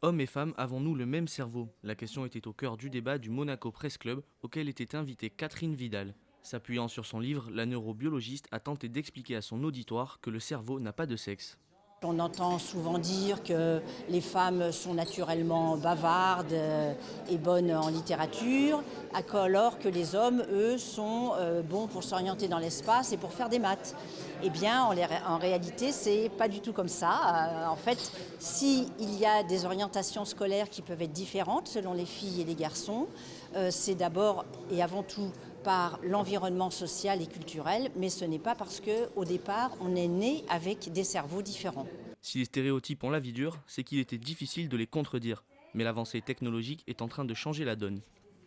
Hommes et femmes, avons-nous le même cerveau? La question était au cœur du débat du Monaco Press Club auquel était invitée Catherine Vidal. S'appuyant sur son livre, la neurobiologiste a tenté d'expliquer à son auditoire que le cerveau n'a pas de sexe. On entend souvent dire que les femmes sont naturellement bavardes et bonnes en littérature, alors que les hommes, eux, sont bons pour s'orienter dans l'espace et pour faire des maths. Eh bien, en réalité, c'est pas du tout comme ça. En fait, s'il y a des orientations scolaires qui peuvent être différentes selon les filles et les garçons, c'est d'abord et avant tout par l'environnement social et culturel, mais ce n'est pas parce qu'au départ, on est né avec des cerveaux différents. Si les stéréotypes ont la vie dure, c'est qu'il était difficile de les contredire. Mais l'avancée technologique est en train de changer la donne.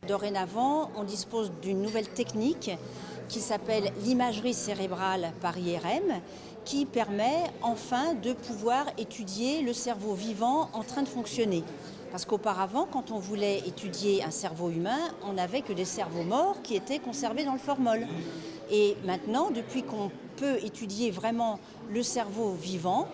Dorénavant, on dispose d'une nouvelle technique qui s'appelle l'imagerie cérébrale par IRM, qui permet enfin de pouvoir étudier le cerveau vivant en train de fonctionner. Parce qu'auparavant, quand on voulait étudier un cerveau humain, on n'avait que des cerveaux morts qui étaient conservés dans le formol. Et maintenant, depuis qu'on peut étudier vraiment le cerveau vivant,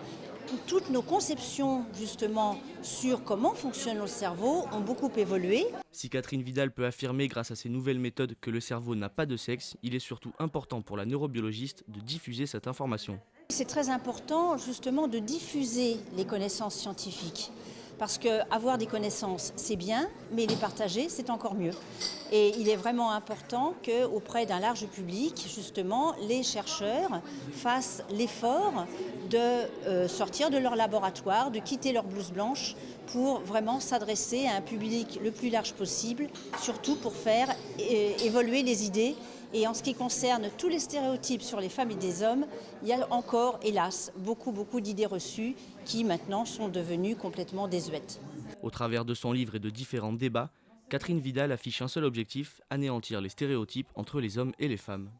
toutes nos conceptions justement sur comment fonctionne le cerveau ont beaucoup évolué. Si Catherine Vidal peut affirmer grâce à ces nouvelles méthodes que le cerveau n'a pas de sexe, il est surtout important pour la neurobiologiste de diffuser cette information. C'est très important justement de diffuser les connaissances scientifiques. Parce qu'avoir des connaissances, c'est bien, mais les partager, c'est encore mieux. Et il est vraiment important qu'auprès d'un large public, justement, les chercheurs fassent l'effort de sortir de leur laboratoire, de quitter leur blouse blanche pour vraiment s'adresser à un public le plus large possible, surtout pour faire évoluer les idées. Et en ce qui concerne tous les stéréotypes sur les femmes et des hommes, il y a encore, hélas, beaucoup d'idées reçues qui maintenant sont devenues complètement désuètes. Au travers de son livre et de différents débats, Catherine Vidal affiche un seul objectif, anéantir les stéréotypes entre les hommes et les femmes.